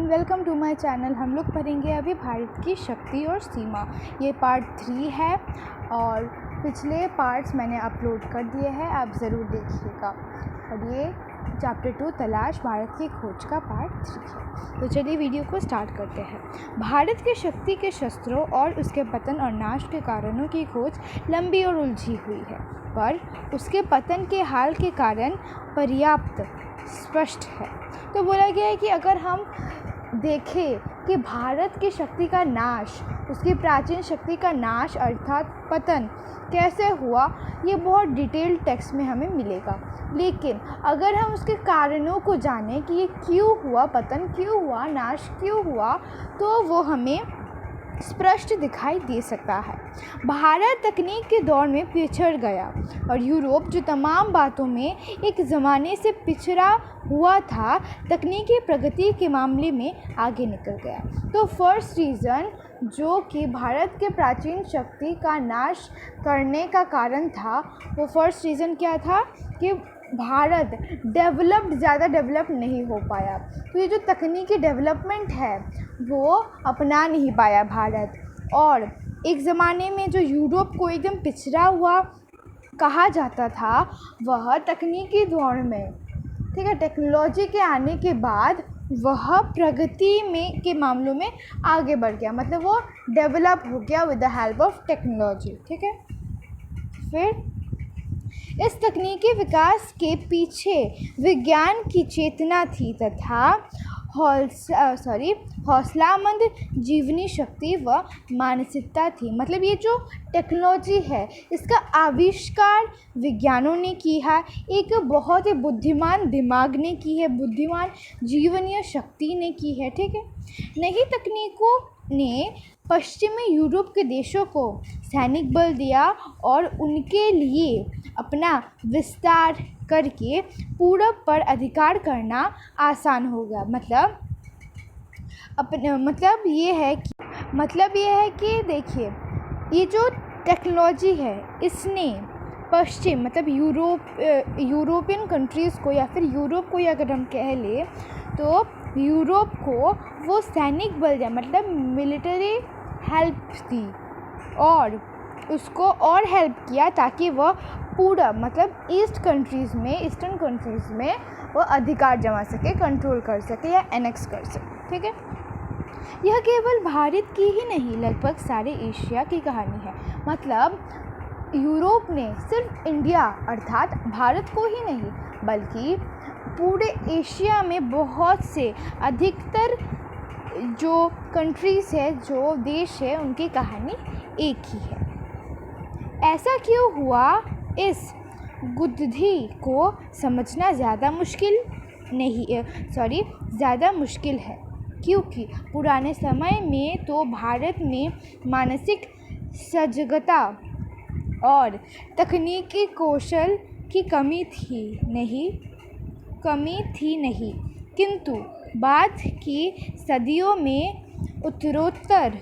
Everyone, welcome to my channel. हम लोग पढ़ेंगे अभी भारत की शक्ति और सीमा। ये पार्ट 3 है और पिछले पार्ट्स मैंने अपलोड कर दिए हैं, आप ज़रूर देखिएगा। और ये चैप्टर 2 तलाश भारत की खोज का पार्ट 3 है। तो चलिए वीडियो को स्टार्ट करते हैं। भारत की शक्ति के शस्त्रों और उसके पतन और नाश के कारणों की खोज लंबी और उलझी हुई है, पर उसके पतन के हाल के कारण पर्याप्त स्पष्ट है। तो बोला गया है कि अगर हम देखें कि भारत की शक्ति का नाश, उसकी प्राचीन शक्ति का नाश अर्थात पतन कैसे हुआ, ये बहुत डिटेल्ड टेक्स्ट में हमें मिलेगा। लेकिन अगर हम उसके कारणों को जानें कि ये क्यों हुआ, पतन क्यों हुआ, नाश क्यों हुआ, तो वो हमें स्पष्ट दिखाई दे सकता है। भारत तकनीक के दौर में पिछड़ गया और यूरोप, जो तमाम बातों में एक ज़माने से पिछड़ा हुआ था, तकनीकी प्रगति के मामले में आगे निकल गया। तो फर्स्ट रीज़न जो कि भारत के प्राचीन शक्ति का नाश करने का कारण था, वो फर्स्ट रीज़न क्या था कि भारत ज़्यादा डेवलप नहीं हो पाया। तो ये जो तकनीकी डेवलपमेंट है वो अपना नहीं पाया भारत, और एक ज़माने में जो यूरोप को एकदम पिछड़ा हुआ कहा जाता था, वह तकनीकी दौर में, ठीक है, टेक्नोलॉजी के आने के बाद वह प्रगति में के मामलों में आगे बढ़ गया, मतलब वो डेवलप हो गया with the help of technology. ठीक है, फिर इस तकनीकी विकास के पीछे विज्ञान की चेतना थी तथा हौसलामंद जीवनी शक्ति व मानसिकता थी। मतलब ये जो टेक्नोलॉजी है, इसका आविष्कार विज्ञानों ने की है, एक बहुत ही बुद्धिमान दिमाग ने की है, बुद्धिमान जीवनीय शक्ति ने की है। ठीक है, नई तकनीकों ने पश्चिमी यूरोप के देशों को सैनिक बल दिया और उनके लिए अपना विस्तार करके पूरब पर अधिकार करना आसान हो गया। मतलब ये है कि देखिए, ये जो टेक्नोलॉजी है, इसने पश्चिम मतलब यूरोपियन कंट्रीज़ को, या फिर यूरोप को अगर हम कह लें, तो यूरोप को वो सैनिक बल दिया, मतलब मिलिट्री हेल्प दी, और उसको और हेल्प किया ताकि वह पूरब मतलब ईस्टर्न कंट्रीज़ में वो अधिकार जमा सके, कंट्रोल कर सके या एनेक्स कर सके। ठीक है, यह केवल भारत की ही नहीं, लगभग सारे एशिया की कहानी है। मतलब यूरोप ने सिर्फ इंडिया अर्थात भारत को ही नहीं, बल्कि पूरे एशिया में बहुत से अधिकतर जो कंट्रीज़ है, जो देश है, उनकी कहानी एक ही है। ऐसा क्यों हुआ, इस गुत्थी को समझना ज़्यादा मुश्किल है, क्योंकि पुराने समय में तो भारत में मानसिक सजगता और तकनीकी कौशल की कमी थी नहीं, किंतु बाद की सदियों में उत्तरोत्तर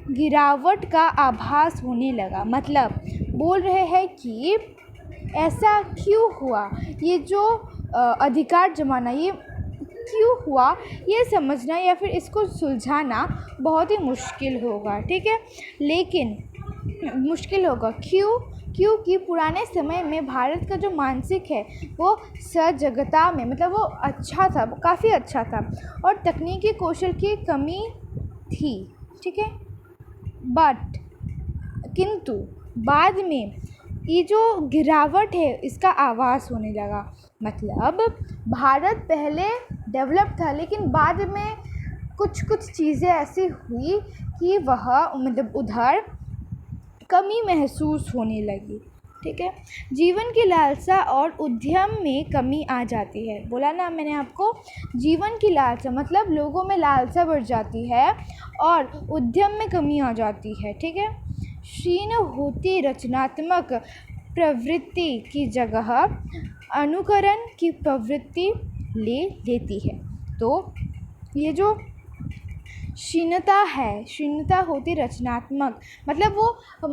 गिरावट का आभास होने लगा। मतलब बोल रहे हैं कि ऐसा क्यों हुआ, ये जो अधिकार जमाना, ये क्यों हुआ, ये समझना या फिर इसको सुलझाना बहुत ही मुश्किल होगा। ठीक है, लेकिन मुश्किल होगा क्योंकि पुराने समय में भारत का जो मानसिक है वो सजगता में, मतलब वो अच्छा था, काफ़ी अच्छा था, और तकनीकी कौशल की कमी थी। ठीक है, किंतु बाद में ये जो गिरावट है, इसका आभास होने लगा। मतलब भारत पहले डेवलप था, लेकिन बाद में कुछ चीज़ें ऐसी हुई कि वह मतलब उधर कमी महसूस होने लगी। ठीक है, जीवन की लालसा और उद्यम में कमी आ जाती है। बोला ना मैंने आपको, जीवन की लालसा मतलब लोगों में लालसा बढ़ जाती है और उद्यम में कमी आ जाती है। ठीक है, क्षीण होती रचनात्मक प्रवृत्ति की जगह अनुकरण की प्रवृत्ति ले लेती है। तो ये जो क्षीणता होती रचनात्मक, मतलब वो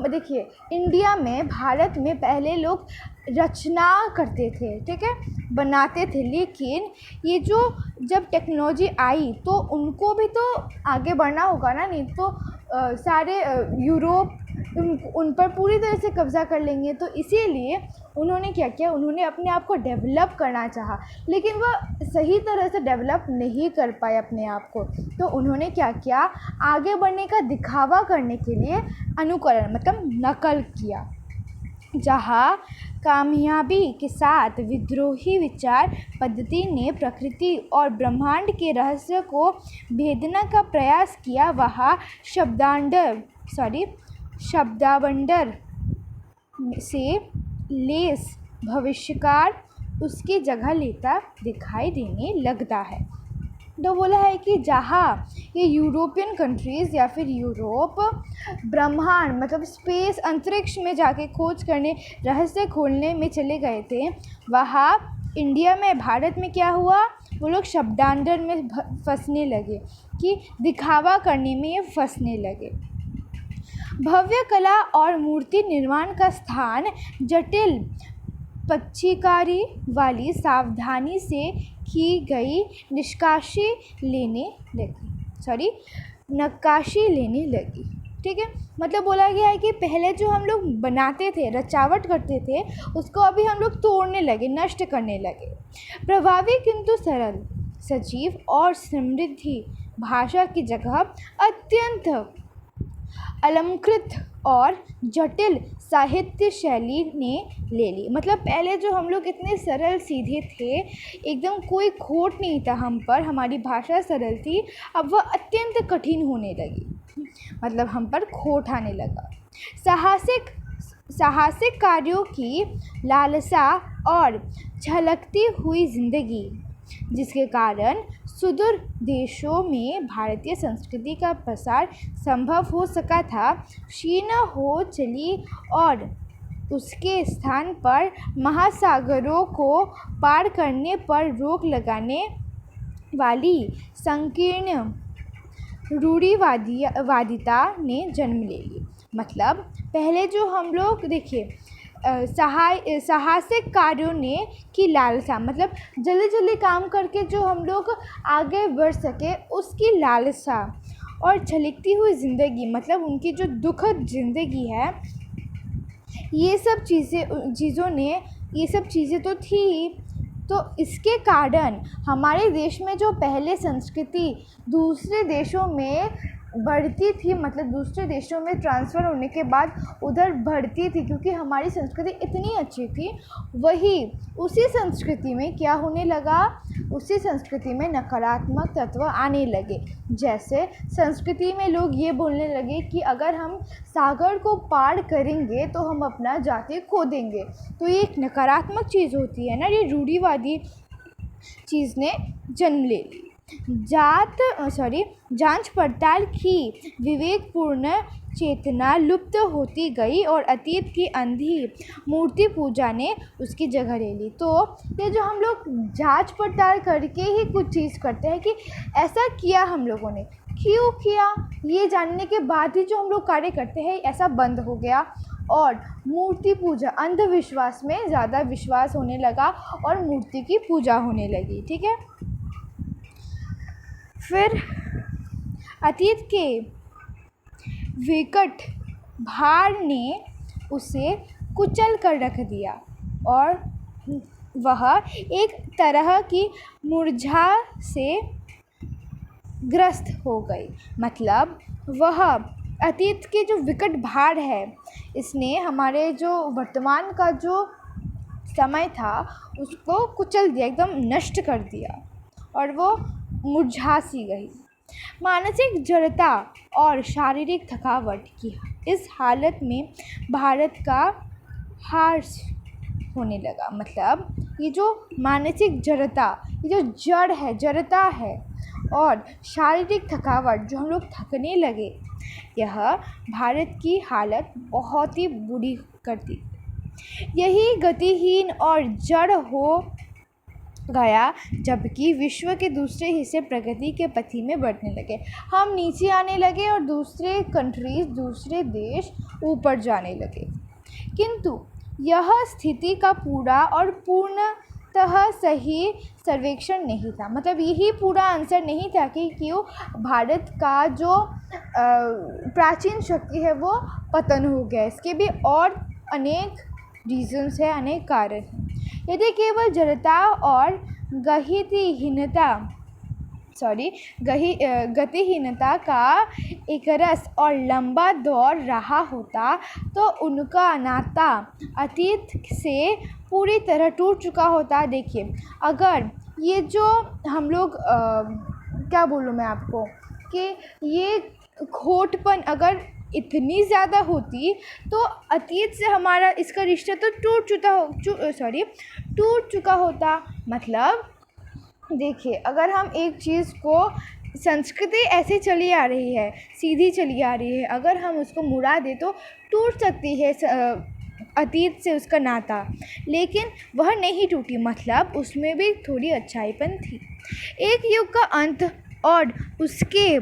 देखिए, इंडिया में, भारत में पहले लोग रचना करते थे, ठीक है, बनाते थे। लेकिन ये जो जब टेक्नोलॉजी आई तो उनको भी तो आगे बढ़ना होगा ना, नहीं तो सारे यूरोप उन पर पूरी तरह से कब्ज़ा कर लेंगे। तो इसीलिए उन्होंने क्या किया, उन्होंने अपने आप को डेवलप करना चाहा, लेकिन वह सही तरह से डेवलप नहीं कर पाए अपने आप को। तो उन्होंने क्या किया, आगे बढ़ने का दिखावा करने के लिए अनुकरण मतलब नकल किया। जहाँ कामयाबी के साथ विद्रोही विचार पद्धति ने प्रकृति और ब्रह्मांड के रहस्य को भेदने का प्रयास किया, वहाँ शब्दावंडर से लेस भविष्यकार उसकी जगह लेता दिखाई देने लगता है। तो बोला है कि जहाँ ये यूरोपियन कंट्रीज़ या फिर यूरोप ब्रह्मांड मतलब स्पेस अंतरिक्ष में जाके खोज करने, रहस्य खोलने में चले गए थे, वहाँ इंडिया में, भारत में क्या हुआ, वो लोग शब्दांडर में फंसने लगे, कि दिखावा करने में ये फंसने लगे। भव्य कला और मूर्ति निर्माण का स्थान जटिल पक्षीकारी वाली सावधानी से की गई नक्काशी लेने लगी, ठीक है। मतलब बोला गया है कि पहले जो हम लोग बनाते थे, रचावट करते थे, उसको अभी हम लोग तोड़ने लगे, नष्ट करने लगे। प्रभावी किंतु सरल, सजीव और समृद्धि भाषा की जगह अत्यंत अलंकृत और जटिल साहित्य शैली ने ले ली। मतलब पहले जो हम लोग इतने सरल सीधे थे, एकदम कोई खोट नहीं था हम पर, हमारी भाषा सरल थी, अब वह अत्यंत कठिन होने लगी, मतलब हम पर खोट आने लगा। साहसिक कार्यों की लालसा और छलकती हुई जिंदगी, जिसके कारण सुदूर देशों में भारतीय संस्कृति का प्रसार संभव हो सका था, क्षीण हो चली और उसके स्थान पर महासागरों को पार करने पर रोक लगाने वाली संकीर्ण रूढ़िवादिता ने जन्म ले ली। मतलब पहले जो हम लोग देखिए साहसिक कार्यों ने की लालसा, मतलब जल्दी जल्दी काम करके जो हम लोग आगे बढ़ सके उसकी लालसा, और छलकती हुई ज़िंदगी मतलब उनकी जो दुखद ज़िंदगी है, ये सब चीज़ें तो थी। तो इसके कारण हमारे देश में जो पहले संस्कृति दूसरे देशों में बढ़ती थी, मतलब दूसरे देशों में ट्रांसफ़र होने के बाद उधर बढ़ती थी, क्योंकि हमारी संस्कृति इतनी अच्छी थी। वही उसी संस्कृति में क्या होने लगा, उसी संस्कृति में नकारात्मक तत्व आने लगे। जैसे संस्कृति में लोग ये बोलने लगे कि अगर हम सागर को पार करेंगे तो हम अपना जाति खो देंगे। तो ये एक नकारात्मक चीज़ होती है ना, ये रूढ़िवादी चीज़ ने जन्म ले ली। जांच पड़ताल की विवेकपूर्ण चेतना लुप्त होती गई और अतीत की अंधी मूर्ति पूजा ने उसकी जगह ले ली। तो ये जो हम लोग जांच पड़ताल करके ही कुछ चीज़ करते हैं कि ऐसा किया हम लोगों ने, क्यों किया, ये जानने के बाद ही जो हम लोग कार्य करते हैं, ऐसा बंद हो गया और मूर्ति पूजा, अंधविश्वास में ज़्यादा विश्वास होने लगा और मूर्ति की पूजा होने लगी, ठीक है। फिर अतीत के विकट भार ने उसे कुचल कर रख दिया और वह एक तरह की मूर्छा से ग्रस्त हो गई। मतलब वह अतीत के जो विकट भार है, इसने हमारे जो वर्तमान का जो समय था उसको कुचल दिया, एकदम नष्ट कर दिया और वो मुरझा सी गई। मानसिक जड़ता और शारीरिक थकावट की इस हालत में भारत का ह्रास होने लगा। मतलब ये जो मानसिक जड़ता, ये जो जड़ता है और शारीरिक थकावट, जो हम लोग थकने लगे, यह भारत की हालत बहुत ही बुरी करती। यही गतिहीन और जड़ हो गया, जबकि विश्व के दूसरे हिस्से प्रगति के पथी में बढ़ने लगे। हम नीचे आने लगे और दूसरे कंट्रीज, दूसरे देश ऊपर जाने लगे। किंतु यह स्थिति का पूरा और पूर्णतः सही सर्वेक्षण नहीं था। मतलब यही पूरा आंसर नहीं था कि क्यों भारत का जो प्राचीन शक्ति है वो पतन हो गया। इसके भी और अनेक रीजंस है, अनेक कारण हैं। यदि केवल जड़ता और गतिहीनता का एक रस और लंबा दौर रहा होता तो उनका नाता अतीत से पूरी तरह टूट चुका होता। देखिए, अगर ये जो हम लोग क्या बोलूँ मैं आपको कि ये खोटपन अगर इतनी ज़्यादा होती तो अतीत से हमारा इसका रिश्ता तो टूट चुका होता। मतलब देखिए, अगर हम एक चीज़ को संस्कृति ऐसे चली आ रही है, सीधी चली आ रही है, अगर हम उसको मुड़ा दें तो टूट सकती है अतीत से उसका नाता, लेकिन वह नहीं टूटी। मतलब उसमें भी थोड़ी अच्छाईपन थी। एक युग का अंत और उसके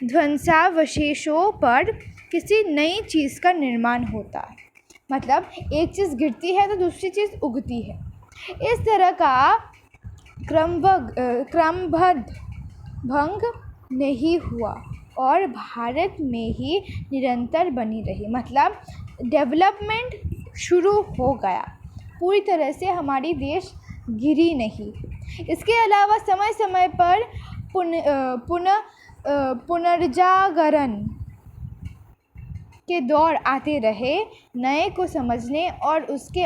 ध्वंसावशेषों पर किसी नई चीज़ का निर्माण होता है। मतलब एक चीज़ गिरती है तो दूसरी चीज़ उगती है। इस तरह का क्रमबद्ध भंग नहीं हुआ और भारत में ही निरंतर बनी रही। मतलब डेवलपमेंट शुरू हो गया, पूरी तरह से हमारी देश गिरी नहीं। इसके अलावा समय समय पर पुनर्जागरण के दौर आते रहे। नए को समझने और उसके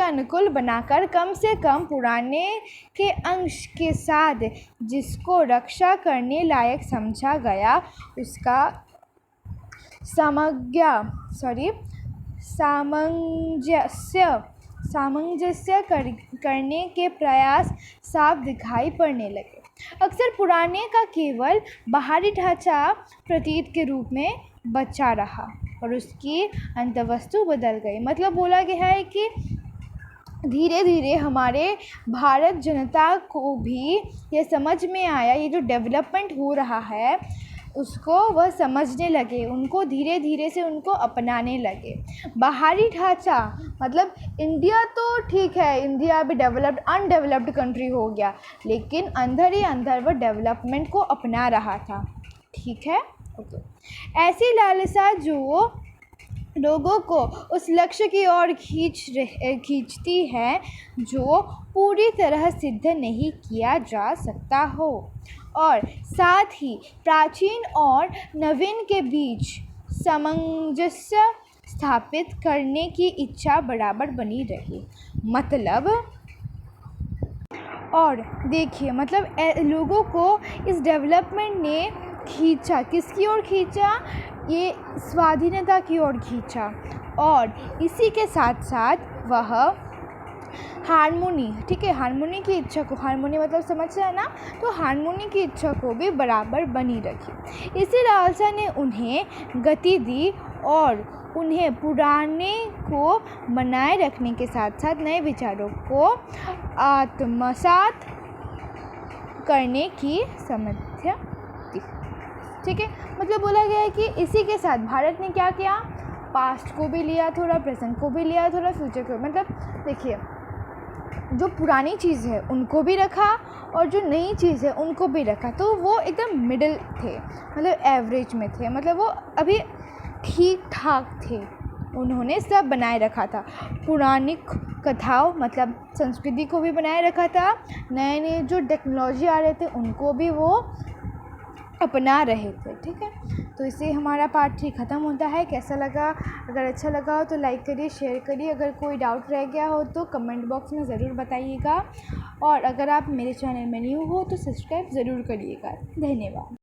अनुकूल बनाकर कम से कम पुराने के अंश के साथ जिसको रक्षा करने लायक समझा गया उसका सामंजस्य करने के प्रयास साफ दिखाई पड़ने लगे। अक्सर पुराने का केवल बाहरी ढांचा प्रतीत के रूप में बचा रहा और उसकी अंतवस्तु बदल गई। मतलब बोला गया है कि धीरे धीरे हमारे भारत जनता को भी ये समझ में आया, ये जो डेवलपमेंट हो रहा है उसको वह समझने लगे, उनको धीरे धीरे से उनको अपनाने लगे। बाहरी ढांचा मतलब इंडिया तो ठीक है, इंडिया अभी अनडेवलप्ड कंट्री हो गया, लेकिन अंदर ही अंदर वह डेवलपमेंट को अपना रहा था। ठीक है, ओके। ऐसी लालसा जो लोगों को उस लक्ष्य की ओर खींचती है जो पूरी तरह सिद्ध नहीं किया जा सकता हो, और साथ ही प्राचीन और नवीन के बीच सामंजस्य स्थापित करने की इच्छा बराबर बनी रही। मतलब और देखिए, मतलब लोगों को इस डेवलपमेंट ने खींचा, किसकी ओर खींचा? ये स्वाधीनता की ओर खींचा। और इसी के साथ साथ वह हारमोनी, ठीक है, हारमोनी की इच्छा को, हारमोनी मतलब समझ रहे हैं ना, तो हारमोनी की इच्छा को भी बराबर बनी रखी। इसी लालसा ने उन्हें गति दी और उन्हें पुराने को बनाए रखने के साथ साथ नए विचारों को आत्मसात करने की सामर्थ्य दी। ठीक है, मतलब बोला गया है कि इसी के साथ भारत ने क्या किया, पास्ट को भी लिया थोड़ा, प्रेजेंट को भी लिया थोड़ा, फ्यूचर को। मतलब देखिए, जो पुरानी चीज़ है उनको भी रखा और जो नई चीज़ है उनको भी रखा, तो वो एकदम मिडिल थे, मतलब एवरेज में थे, मतलब वो अभी ठीक ठाक थे। उन्होंने सब बनाए रखा था, पुरानिक कथाओं मतलब संस्कृति को भी बनाए रखा था, नए नए जो टेक्नोलॉजी आ रहे थे उनको भी वो अपना रहे थे। ठीक है, तो इससे हमारा पार्ट 3 ख़त्म होता है। कैसा लगा? अगर अच्छा लगा हो तो लाइक करिए, शेयर करिए। अगर कोई डाउट रह गया हो तो कमेंट बॉक्स में ज़रूर बताइएगा, और अगर आप मेरे चैनल में न्यू हो तो सब्सक्राइब ज़रूर करिएगा। धन्यवाद।